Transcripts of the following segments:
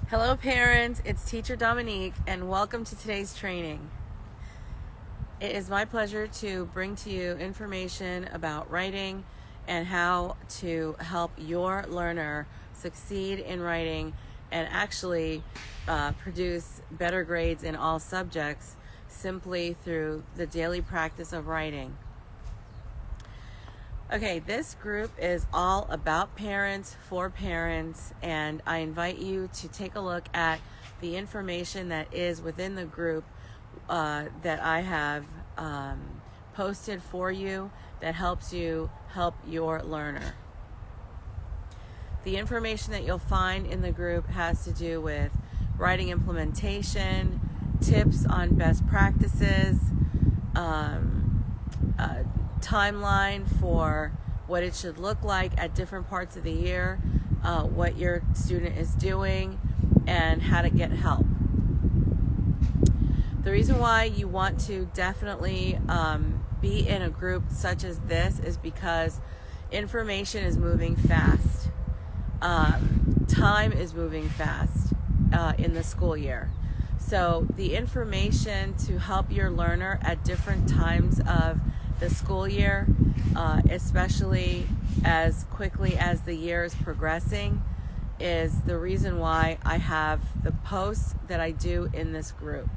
Hello parents, it's Teacher Dominique and welcome to today's training. It is my pleasure to bring to you information about writing and how to help your learner succeed in writing and actually produce better grades in all subjects simply through the daily practice of writing. Okay, this group is all about parents, for parents, and I invite you to take a look at the information that is within the group that I have posted for you that helps you help your learner. The information that you'll find in the group has to do with writing implementation, tips on best practices, timeline for what it should look like at different parts of the year, what your student is doing, and how to get help. The reason why you want to definitely be in a group such as this is because information is moving fast. Time is moving fast in the school year. So the information to help your learner at different times of the school year, especially as quickly as the year is progressing, is the reason why I have the posts that I do in this group.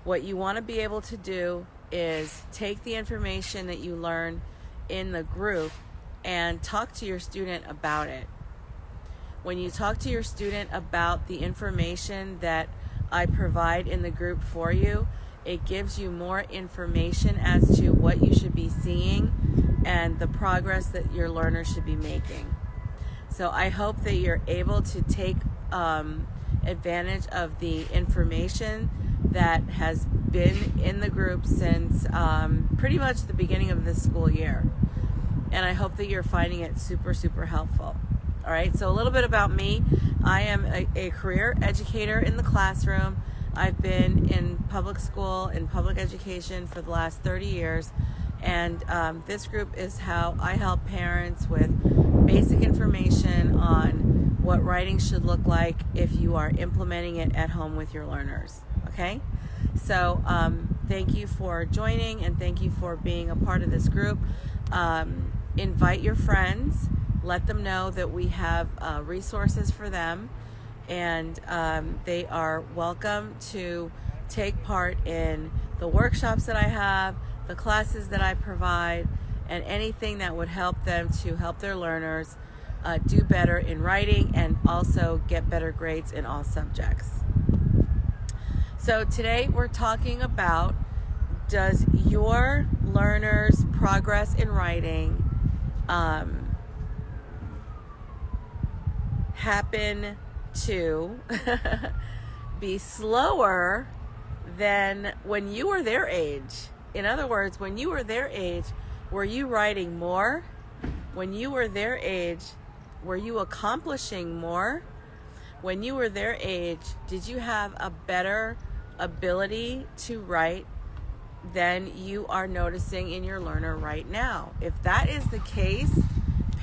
What you want to be able to do is take the information that you learn in the group and talk to your student about it. When you talk to your student about the information that I provide in the group for you, it gives you more information as to what you should be seeing and the progress that your learner should be making. So I hope that you're able to take advantage of the information that has been in the group since pretty much the beginning of this school year. And I hope that you're finding it super, super helpful. All right, so a little bit about me. I am a career educator in the classroom. I've been in public school and public education for the last 30 years, and this group is how I help parents with basic information on what writing should look like if you are implementing it at home with your learners. Okay, so thank you for joining and thank you for being a part of this group. Invite your friends, let them know that we have resources for them, and they are welcome to take part in the workshops that I have, the classes that I provide, and anything that would help them to help their learners do better in writing and also get better grades in all subjects. So today we're talking about, does your learner's progress in writing happen to be slower than when you were their age? In other words, when you were their age, were you writing more? When you were their age, were you accomplishing more? When you were their age, did you have a better ability to write than you are noticing in your learner right now? If that is the case,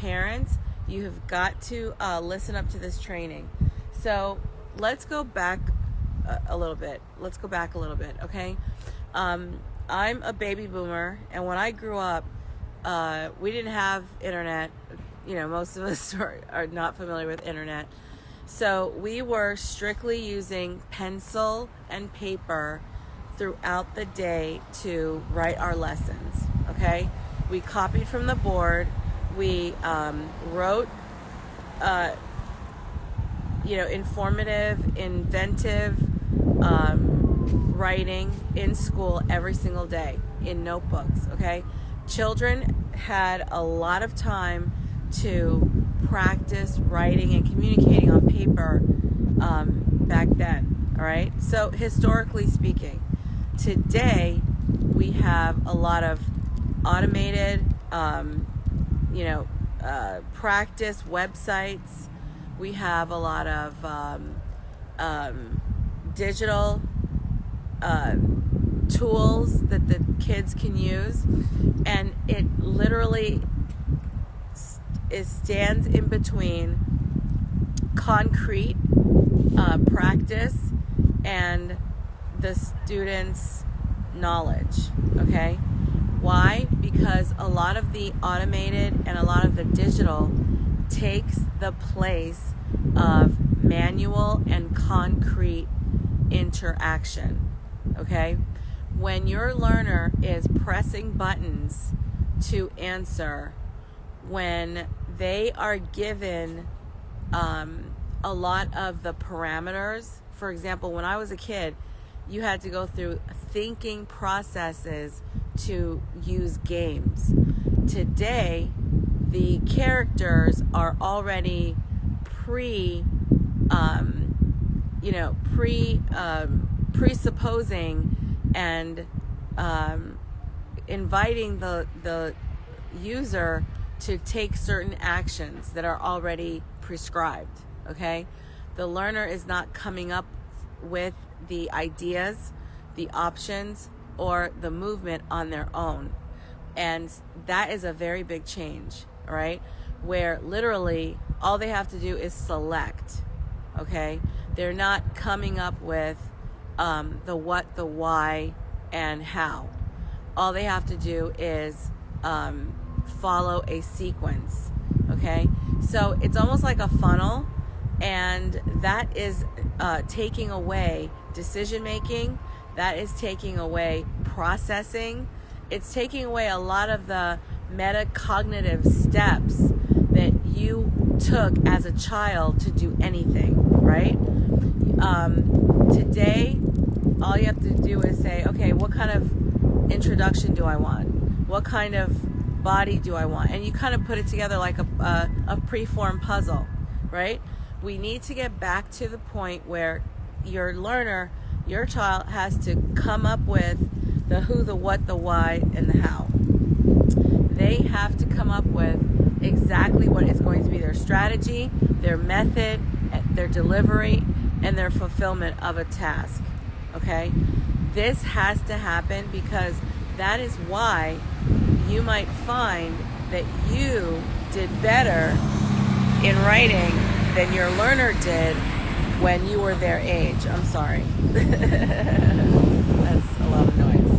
parents, you have got to listen up to this training. So let's go back a little bit. Okay? I'm a baby boomer, and when I grew up, we didn't have internet. You know, most of us are not familiar with internet. So we were strictly using pencil and paper throughout the day to write our lessons, okay? We copied from the board. We wrote, informative, inventive writing in school every single day in notebooks, okay? Children had a lot of time to practice writing and communicating on paper back then, all right? So historically speaking, today we have a lot of automated, practice websites. We have a lot of digital tools that the kids can use, and it literally stands in between concrete practice and the student's knowledge. Okay? Why? Because a lot of the automated and a lot of the digital takes the place of manual and concrete interaction. Okay? When your learner is pressing buttons to answer, when they are given a lot of the parameters, for example, when I was a kid, you had to go through thinking processes to use games. Today, the characters are already presupposing and inviting the user to take certain actions that are already prescribed. Okay? The learner is not coming up with the ideas, the options, or the movement on their own. And that is a very big change, right? Where literally all they have to do is select, okay? They're not coming up with the what, the why, and how. All they have to do is follow a sequence, okay? So it's almost like a funnel, and that is taking away decision making. That is taking away processing. It's taking away a lot of the metacognitive steps that you took as a child to do anything, right? Today, all you have to do is say, okay, what kind of introduction do I want? What kind of body do I want? And you kind of put it together like a preformed puzzle, right? We need to get back to the point where your learner, your child, has to come up with the who, the what, the why, and the how. They have to come up with exactly what is going to be their strategy, their method, their delivery, and their fulfillment of a task. Okay? This has to happen because that is why you might find that you did better in writing than your learner did when you were their age. I'm sorry. That's a lot of noise.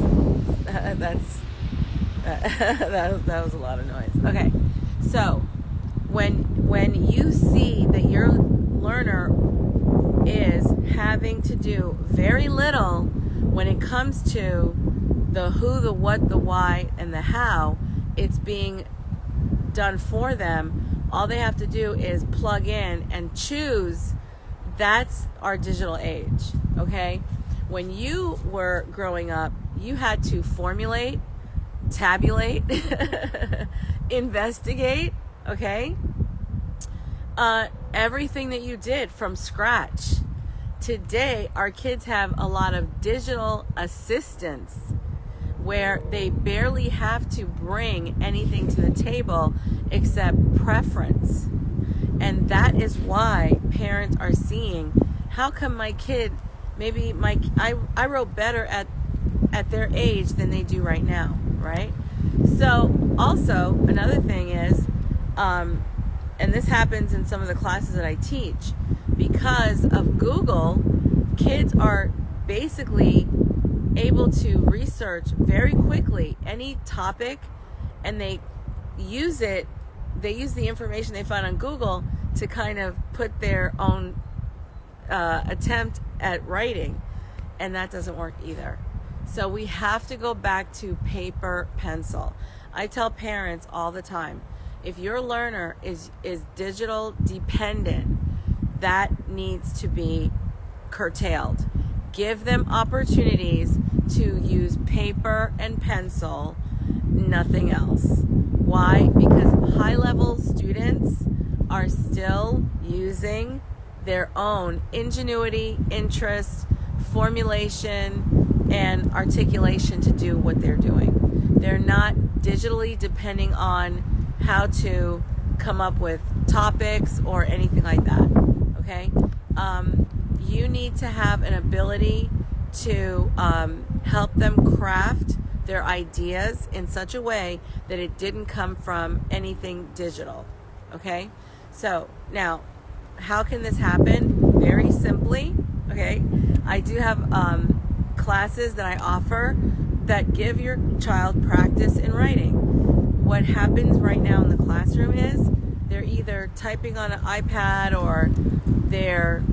That was a lot of noise. Okay, so when you see that your learner is having to do very little when it comes to the who, the what, the why, and the how, it's being done for them. All they have to do is plug in and choose. That's our digital age, okay? When you were growing up, you had to formulate, tabulate, investigate, okay? Everything that you did from scratch. Today, our kids have a lot of digital assistance where they barely have to bring anything to the table except preference. And that is why parents are seeing, how come my kid, maybe I wrote better at their age than they do right now, right? So also another thing is, and this happens in some of the classes that I teach, because of Google, kids are basically able to research very quickly any topic, and they use the information they find on Google to kind of put their own attempt at writing, and that doesn't work either. So we have to go back to paper, pencil. I tell parents all the time, if your learner is digital dependent, that needs to be curtailed. Give them opportunities to use paper and pencil, nothing else. Why? Because high-level students are still using their own ingenuity, interest, formulation, and articulation to do what they're doing. They're not digitally depending on how to come up with topics or anything like that, okay? You need to have an ability to help them craft their ideas in such a way that it didn't come from anything digital, okay? So now, how can this happen? Very simply, okay? I do have classes that I offer that give your child practice in writing. What happens right now in the classroom is they're either typing on an iPad, or they're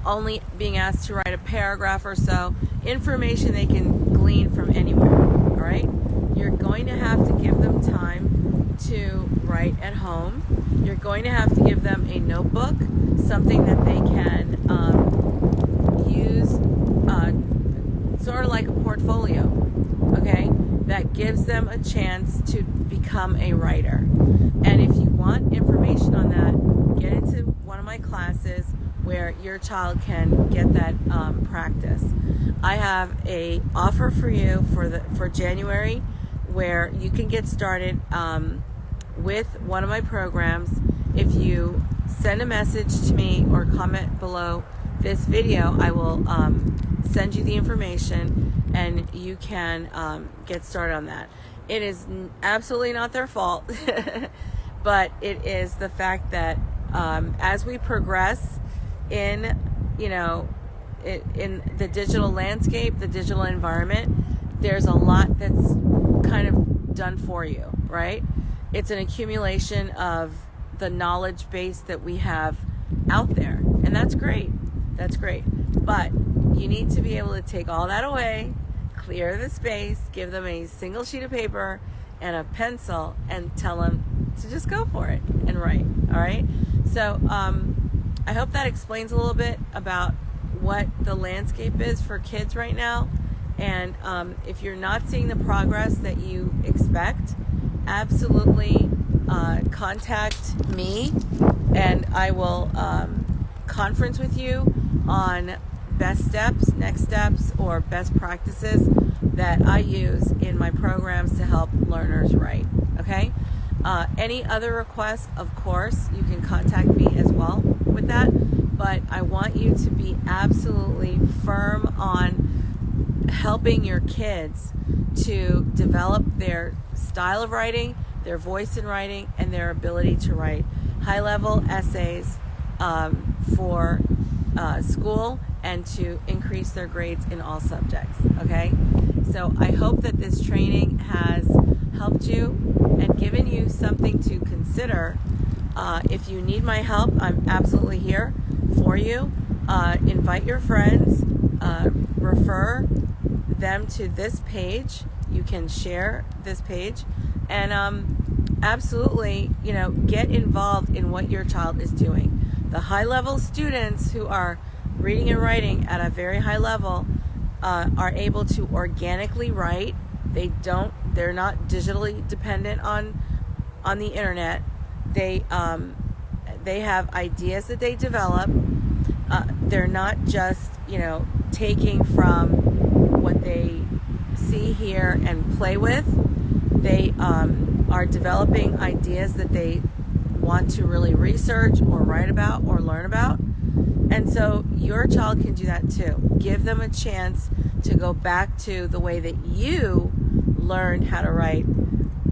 only being asked to write a paragraph or so, information they can glean from anywhere, all right? You're going to have to give them time to write at home. You're going to have to give them a notebook, something that they can use, sort of like a portfolio, okay? That gives them a chance to become a writer. And if you want information on that, get into one of my classes where your child can get that practice. I have a offer for you for January, where you can get started with one of my programs. If you send a message to me or comment below this video, I will send you the information, and you can get started on that. It is absolutely not their fault, but it is the fact that as we progress in the digital landscape, the digital environment, there's a lot that's kind of done for you, right? It's an accumulation of the knowledge base that we have out there, and that's great. That's great. But you need to be able to take all that away, clear the space, give them a single sheet of paper and a pencil, and tell them to just go for it and write, all right? So I hope that explains a little bit about what the landscape is for kids right now. And if you're not seeing the progress that you expect, absolutely contact me, and I will conference with you on best steps, next steps, or best practices that I use in my programs to help learners write, okay? Any other requests, of course, you can contact me as well with that, but I want you to be absolutely firm on helping your kids to develop their style of writing, their voice in writing, and their ability to write high-level essays for school, and to increase their grades in all subjects, okay? So I hope that this training has helped you and given you something to consider. If you need my help, I'm absolutely here for you. Invite your friends, refer them to this page. You can share this page, and absolutely, get involved in what your child is doing. The high-level students who are reading and writing at a very high level are able to organically write. They're not digitally dependent on the internet. They have ideas that they develop. They're not just taking from what they see, hear, and play with. They are developing ideas that they want to really research or write about or learn about. And so your child can do that too. Give them a chance to go back to the way that you learned how to write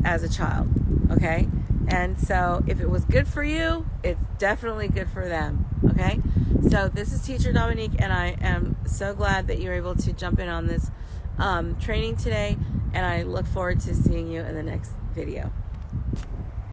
as a child, okay? And so if it was good for you, it's definitely good for them, okay? So this is Teacher Dominique, and I am so glad that you're able to jump in on this training today, and I look forward to seeing you in the next video.